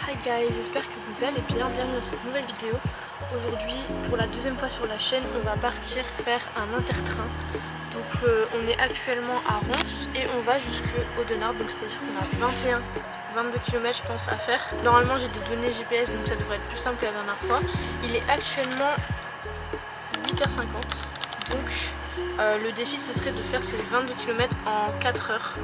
Hi guys, j'espère que vous allez bien, bienvenue dans cette nouvelle vidéo. Aujourd'hui, pour la deuxième fois sur la chaîne, on va partir faire un intertrain. Donc on est actuellement à Rons et on va jusqu'au Denard, donc c'est à dire qu'on a 22 km je pense à faire. Normalement j'ai des données GPS donc ça devrait être plus simple que la dernière fois. Il est actuellement 8h50, donc le défi ce serait de faire ces 22 km en 4 heures.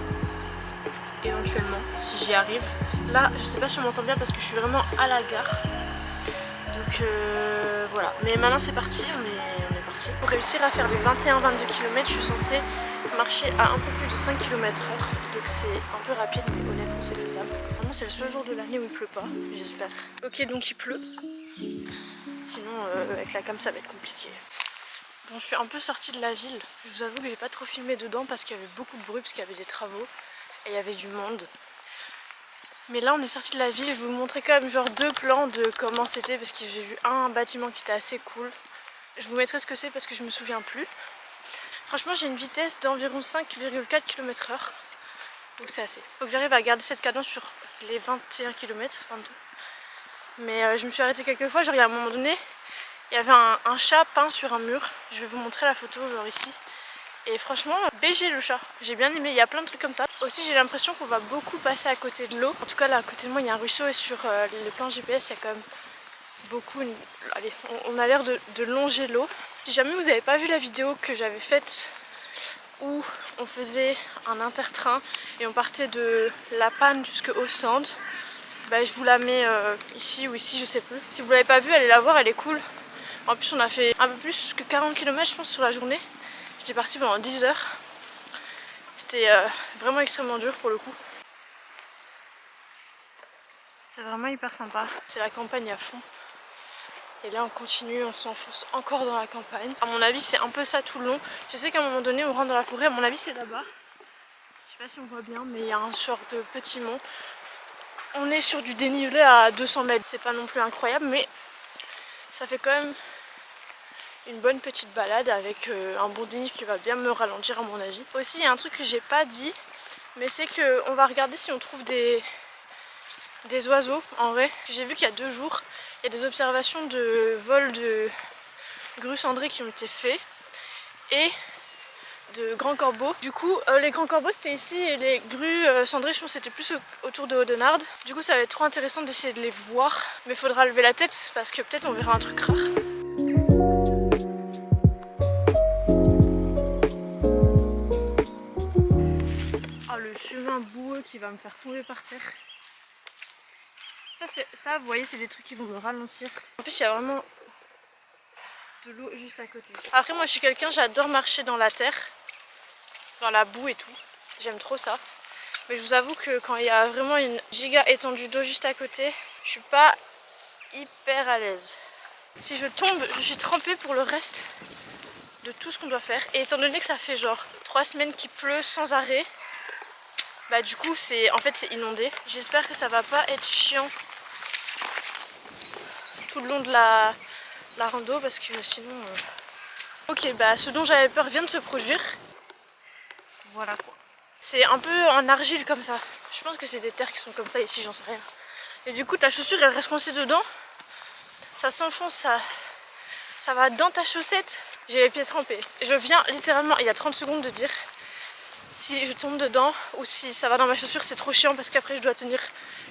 Éventuellement si j'y arrive. Là je sais pas si on m'entend bien parce que je suis vraiment à la gare, donc voilà, mais maintenant c'est parti, on est parti. Pour réussir à faire les 21-22 km je suis censée marcher à un peu plus de 5 km/h, donc c'est un peu rapide mais honnêtement c'est faisable. Vraiment c'est le seul jour de l'année où il pleut pas, j'espère. Ok, donc il pleut, sinon avec la cam ça va être compliqué. Bon, je suis un peu sortie de la ville, je vous avoue que j'ai pas trop filmé dedans parce qu'il y avait beaucoup de bruit, parce qu'il y avait des travaux et il y avait du monde. Mais là on est sorti de la ville, je vais vous montrer quand même genre deux plans de comment c'était parce que j'ai vu un bâtiment qui était assez cool. Je vous mettrai ce que c'est parce que je me souviens plus. Franchement j'ai une vitesse d'environ 5,4 km/h, donc c'est assez. Faut que j'arrive à garder cette cadence sur les 21 km, 22. Mais je me suis arrêtée quelques fois, genre il y a un moment donné, il y avait un chat peint sur un mur. Je vais vous montrer la photo genre ici. Et franchement, BG le chat, j'ai bien aimé, il y a plein de trucs comme ça. Aussi j'ai l'impression qu'on va beaucoup passer à côté de l'eau. En tout cas là à côté de moi il y a un ruisseau et sur les plans GPS il y a quand même beaucoup... Allez, on a l'air de longer l'eau. Si jamais vous n'avez pas vu la vidéo que j'avais faite où on faisait un intertrain et on partait de La Panne jusqu'au stand, bah, je vous la mets ici ou ici, je sais plus. Si vous l'avez pas vue, allez la voir, elle est cool. En plus on a fait un peu plus que 40 km je pense sur la journée. J'étais partie pendant 10 heures. C'était vraiment extrêmement dur pour le coup. C'est vraiment hyper sympa. C'est la campagne à fond. Et là on continue, on s'enfonce encore dans la campagne. À mon avis c'est un peu ça tout le long. Je sais qu'à un moment donné on rentre dans la forêt, à mon avis c'est là-bas. Je sais pas si on voit bien mais il y a un genre de petit mont. On est sur du dénivelé à 200 mètres. C'est pas non plus incroyable mais ça fait quand même une bonne petite balade avec un bon dénivelé qui va bien me ralentir à mon avis. Aussi il y a un truc que j'ai pas dit, mais c'est qu'on va regarder si on trouve des oiseaux en vrai. J'ai vu qu'il y a 2 jours, il y a des observations de vol de grues cendrées qui ont été faites et de grands corbeaux. Du coup les grands corbeaux c'était ici et les grues cendrées je pense c'était plus autour de Audenarde. Du coup ça va être trop intéressant d'essayer de les voir, mais il faudra lever la tête parce que peut-être on verra un truc rare. Oh, le chemin boueux qui va me faire tomber par terre. Ça, vous voyez, c'est des trucs qui vont me ralentir. En plus, il y a vraiment de l'eau juste à côté. Après, moi, je suis quelqu'un, j'adore marcher dans la terre, dans la boue et tout. J'aime trop ça. Mais je vous avoue que quand il y a vraiment une giga étendue d'eau juste à côté, je suis pas hyper à l'aise. Si je tombe, je suis trempée pour le reste de tout ce qu'on doit faire. Et étant donné que ça fait genre 3 semaines qu'il pleut sans arrêt, bah du coup, en fait, c'est inondé. J'espère que ça va pas être chiant tout le long de la rando parce que sinon ok, bah ce dont j'avais peur vient de se produire. Voilà quoi. C'est un peu en argile comme ça. Je pense que c'est des terres qui sont comme ça ici, j'en sais rien. Et du coup ta chaussure elle reste coincée dedans. Ça s'enfonce, ça va dans ta chaussette. J'ai les pieds trempés. Je viens littéralement il y a 30 secondes de dire si je tombe dedans ou si ça va dans ma chaussure, c'est trop chiant parce qu'après je dois tenir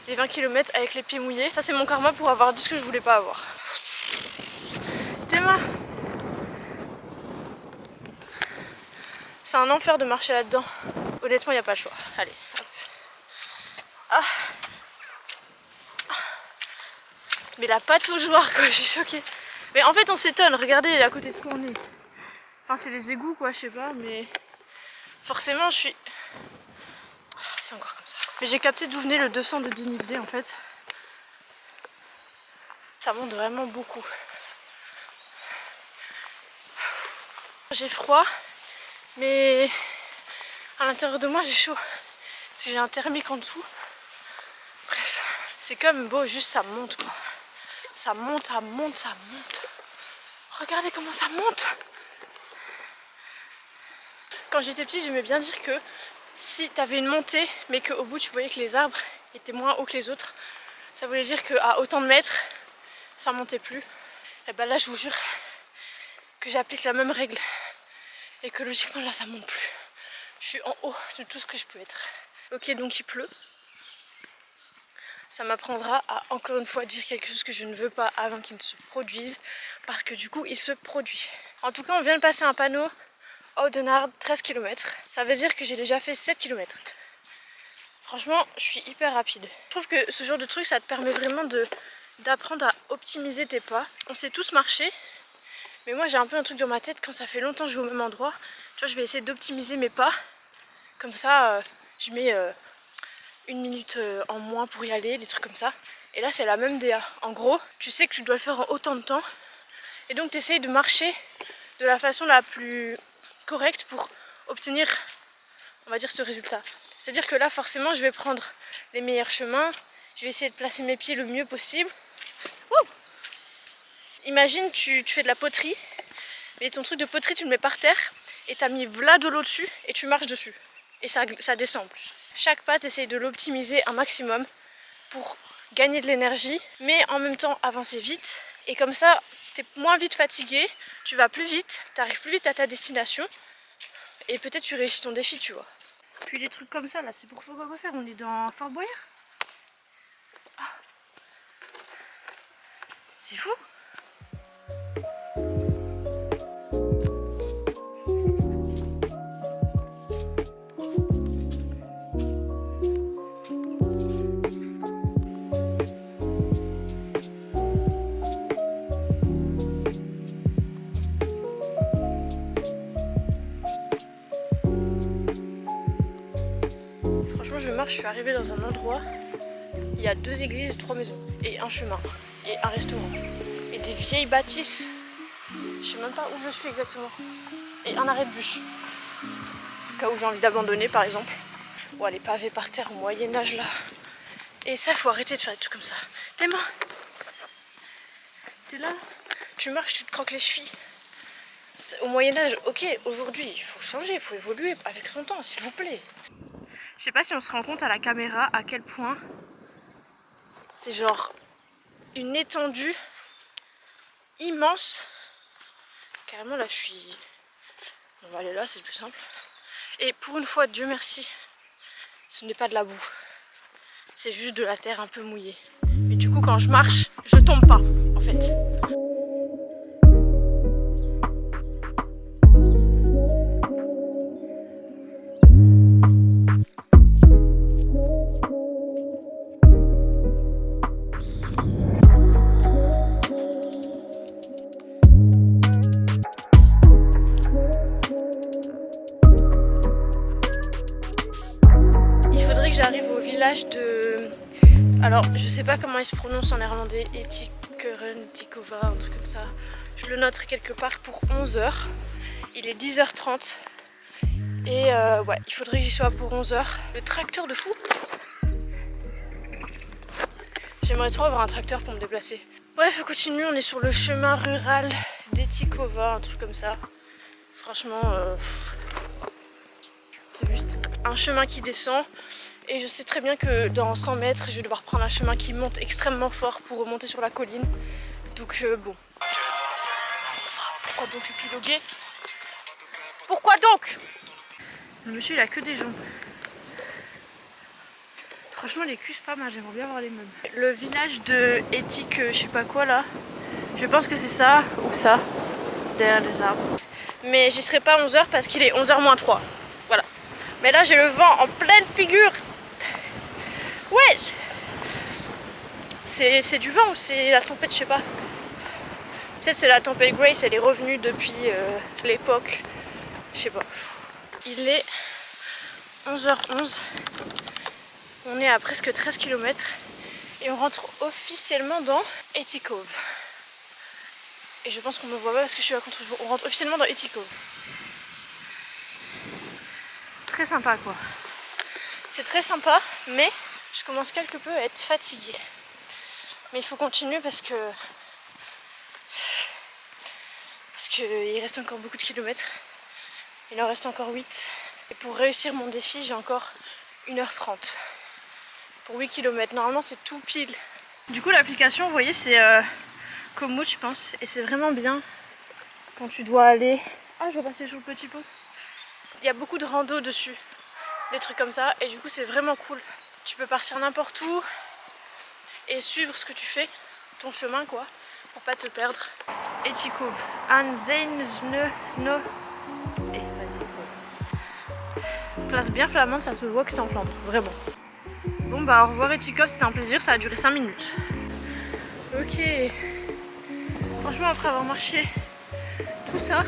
les 20 km avec les pieds mouillés. Ça c'est mon karma pour avoir dit ce que je voulais pas avoir. Théma, c'est un enfer de marcher là-dedans. Honnêtement, il n'y a pas le choix. Allez, hop. Ah. Mais la pâte aux joies, quoi, je suis choquée. Mais en fait, on s'étonne. Regardez, elle est à côté de quoi on est. Enfin, c'est les égouts, quoi, je sais pas, mais forcément, je suis... C'est encore comme ça. Mais j'ai capté d'où venait le 200 de dénivelé, en fait. Ça monte vraiment beaucoup. J'ai froid, mais à l'intérieur de moi, j'ai chaud. Parce que j'ai un thermique en dessous. Bref, c'est comme beau, juste ça monte, quoi. Ça monte, ça monte, ça monte. Regardez comment ça monte. Quand j'étais petite, j'aimais bien dire que si tu avais une montée, mais qu'au bout tu voyais que les arbres étaient moins hauts que les autres, Ça voulait dire qu'à autant de mètres, ça montait plus. Et ben là, je vous jure que j'applique la même règle et que logiquement là, ça monte plus. Je suis en haut de tout ce que je peux être. Ok, donc il pleut. Ça m'apprendra à encore une fois dire quelque chose que je ne veux pas avant qu'il ne se produise, parce que du coup il se produit. En tout cas, on vient de passer un panneau Oudenaarde 13 km. Ça veut dire que j'ai déjà fait 7 km. Franchement, je suis hyper rapide. Je trouve que ce genre de truc, ça te permet vraiment d'apprendre à optimiser tes pas. On sait tous marcher, mais moi j'ai un peu un truc dans ma tête, quand ça fait longtemps que je vais au même endroit, tu vois, je vais essayer d'optimiser mes pas. Comme ça, je mets 1 minute en moins pour y aller, des trucs comme ça. Et là, c'est la même DA. En gros, tu sais que tu dois le faire en autant de temps. Et donc, tu essayes de marcher de la façon la plus correcte pour obtenir, on va dire, ce résultat. C'est-à-dire que là, forcément, je vais prendre les meilleurs chemins. Je vais essayer de placer mes pieds le mieux possible. Ouh! Imagine, tu fais de la poterie, mais ton truc de poterie, tu le mets par terre, et tu as mis v'là de l'eau dessus, et tu marches dessus. Et ça descend en plus. Chaque pas, essaye de l'optimiser un maximum pour gagner de l'énergie, mais en même temps avancer vite. Et comme ça, tu es moins vite fatigué, tu vas plus vite, tu arrives plus vite à ta destination, et peut-être tu réussis ton défi, tu vois. Puis les trucs comme ça, là, c'est pour quoi faire? On est dans Fort Boyard. Oh. C'est fou! Franchement, je marche, je suis arrivée dans un endroit, il y a 2 églises, 3 maisons, et un chemin, et un restaurant, et des vieilles bâtisses. Je sais même pas où je suis exactement. Et un arrêt de bus. Au cas où j'ai envie d'abandonner, par exemple. Ou aller paver par terre au Moyen-Âge là. Et ça, faut arrêter de faire des trucs comme ça. Tes mains. T'es là, tu marches, tu te croques les chevilles. Au Moyen-Âge, ok, aujourd'hui, il faut changer, il faut évoluer avec son temps, s'il vous plaît. Je sais pas si on se rend compte à la caméra à quel point c'est genre une étendue immense. Carrément là, on va aller là, c'est le plus simple. Et pour une fois, Dieu merci, ce n'est pas de la boue. C'est juste de la terre un peu mouillée. Mais du coup, quand je marche, je tombe pas, en fait. J'arrive au village de... Alors, je sais pas comment il se prononce en néerlandais, Etikeren, Tikova, un truc comme ça. Je le noterai quelque part pour 11h. Il est 10h30. Et ouais, il faudrait que j'y sois pour 11h. Le tracteur de fou. J'aimerais trop avoir un tracteur pour me déplacer. Bref, on continue, on est sur le chemin rural d'Etikova, un truc comme ça. Franchement, c'est juste un chemin qui descend. Et je sais très bien que dans 100 mètres, je vais devoir prendre un chemin qui monte extrêmement fort pour remonter sur la colline. Donc bon. Pourquoi donc épiloguer? Pourquoi donc? Le monsieur il a que des jambes. Franchement les cuisses pas mal, j'aimerais bien voir les meubles. Le village de Etik, je sais pas quoi là. Je pense que c'est ça ou ça, derrière les arbres. Mais j'y serai pas à 11h parce qu'il est 11h moins 3. Voilà. Mais là j'ai le vent en pleine figure. Ouais, c'est du vent ou c'est la tempête, je sais pas. Peut-être c'est la tempête Grace, elle est revenue depuis l'époque, je sais pas. Il est 11h11, on est à presque 13 km et on rentre officiellement dans Etikove. Et je pense qu'on me voit pas parce que je suis à contre-jour. On rentre officiellement dans Etikove. Très sympa quoi. C'est très sympa, mais je commence quelque peu à être fatiguée. Mais il faut continuer parce qu'il reste encore beaucoup de kilomètres. Il en reste encore 8. Et pour réussir mon défi, j'ai encore 1h30. Pour 8 km. Normalement, c'est tout pile Du coup l'application vous voyez c'est Komoot je pense et c'est vraiment bien quand tu dois aller... Ah je vais passer sur le petit pont. Il y a beaucoup de rando dessus, des trucs comme ça et du coup c'est vraiment cool. Tu peux partir n'importe où et suivre ce que tu fais, ton chemin quoi, pour pas te perdre. Etikov, An Zeyn Sno. Eh vas-y. Place bien flamande, ça se voit que c'est en Flandre, vraiment. Bon bah au revoir Etikov, c'était un plaisir, ça a duré 5 minutes. Ok. Franchement après avoir marché tout ça,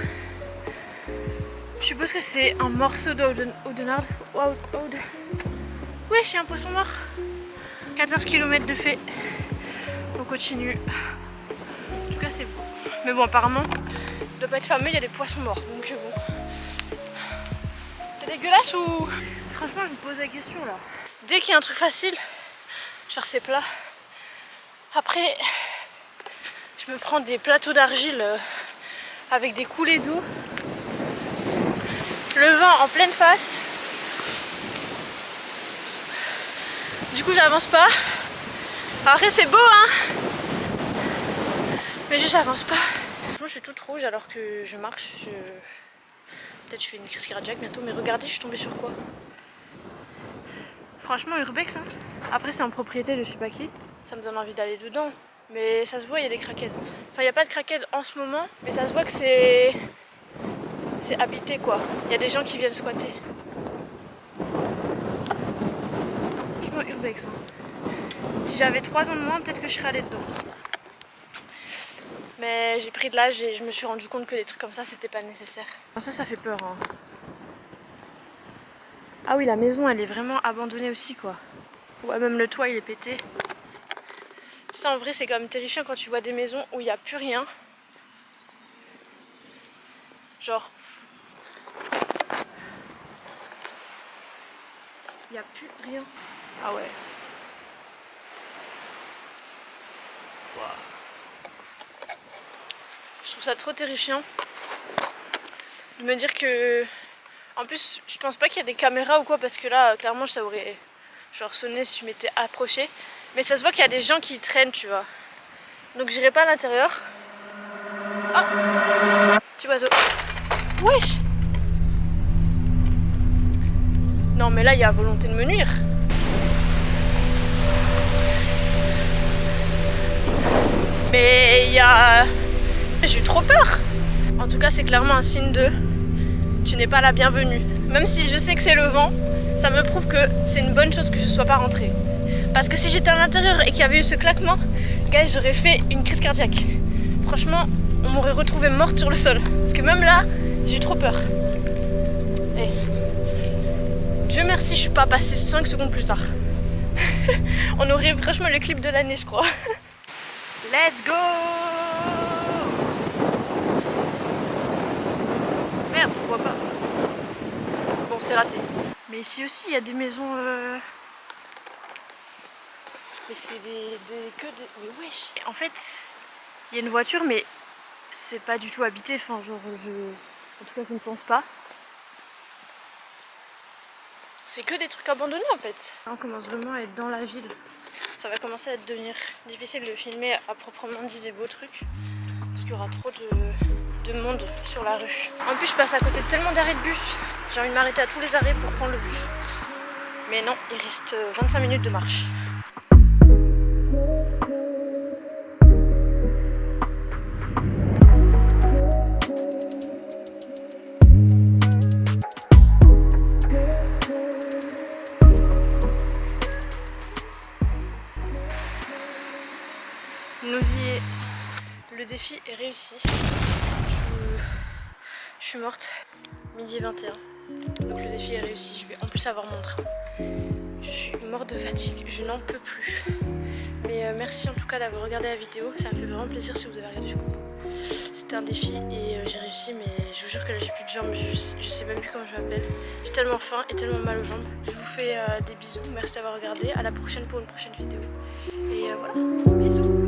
je suppose que c'est un morceau d'Audenarde. Ouais, j'ai un poisson mort. 14 km de fait. On continue. En tout cas c'est beau. Mais bon apparemment ça doit pas être fameux, il y a des poissons morts. Donc bon. C'est dégueulasse ou... Franchement je me pose la question là. Dès qu'il y a un truc facile, genre c'est plat. Après je me prends des plateaux d'argile avec des coulées d'eau. Le vent en pleine face. Du coup j'avance pas. Après c'est beau hein. Mais juste j'avance pas. Franchement je suis toute rouge alors que je marche. Peut-être je fais une crise cardiaque bientôt. Mais regardez je suis tombée sur quoi. Franchement urbex hein. Après c'est en propriété de je sais pas qui. Ça me donne envie d'aller dedans. Mais ça se voit il y a des craquettes. Enfin il n'y a pas de craquettes en ce moment. Mais ça se voit que c'est habité quoi. Il y a des gens qui viennent squatter. Franchement urbex hein. Si j'avais 3 ans de moins peut-être que je serais allée dedans. Mais j'ai pris de l'âge et je me suis rendu compte que des trucs comme ça c'était pas nécessaire. Ça fait peur hein. Ah oui la maison elle est vraiment abandonnée aussi quoi. Ouais même le toit il est pété. Ça en vrai c'est quand même terrifiant quand tu vois des maisons où il n'y a plus rien. Genre il n'y a plus rien. Ah ouais. Wow. Je trouve ça trop terrifiant de me dire que... En plus je pense pas qu'il y a des caméras ou quoi parce que là clairement ça aurait genre sonné si je m'étais approchée. Mais ça se voit qu'il y a des gens qui traînent tu vois. Donc j'irai pas à l'intérieur. Oh petit oiseau. Wesh. Non mais là il y a volonté de me nuire. Mais il y a... J'ai eu trop peur. En tout cas c'est clairement un signe de... Tu n'es pas la bienvenue. Même si je sais que c'est le vent, ça me prouve que c'est une bonne chose que je ne sois pas rentrée. Parce que si j'étais à l'intérieur et qu'il y avait eu ce claquement, gars j'aurais fait une crise cardiaque. Franchement, on m'aurait retrouvée morte sur le sol. Parce que même là, j'ai eu trop peur. Et... Dieu merci, je suis pas passée 5 secondes plus tard. On aurait franchement le clip de l'année je crois. Let's go! Merde, on voit pas. Bon, c'est raté. Mais ici aussi, il y a des maisons... Mais c'est Mais wesh! En fait, il y a une voiture, mais c'est pas du tout habité. Enfin, genre, en tout cas, je ne pense pas. C'est que des trucs abandonnés, en fait. On commence vraiment à être dans la ville. Ça va commencer à devenir difficile de filmer à proprement dit des beaux trucs. Parce qu'il y aura trop de monde sur la rue. En plus je passe à côté de tellement d'arrêts de bus. J'ai envie de m'arrêter à tous les arrêts pour prendre le bus. Mais non, il reste 25 minutes de marche. Nous y est. Le défi est réussi. Je suis morte. Midi 21. Donc le défi est réussi. Je vais en plus avoir mon train. Je suis morte de fatigue. Je n'en peux plus. Mais merci en tout cas d'avoir regardé la vidéo. Ça me fait vraiment plaisir si vous avez regardé jusqu'au bout. C'était un défi et j'ai réussi. Mais je vous jure que là j'ai plus de jambes. Je sais même plus comment je m'appelle. J'ai tellement faim et tellement mal aux jambes. Je vous fais des bisous. Merci d'avoir regardé. À la prochaine pour une prochaine vidéo. Et voilà. Bisous.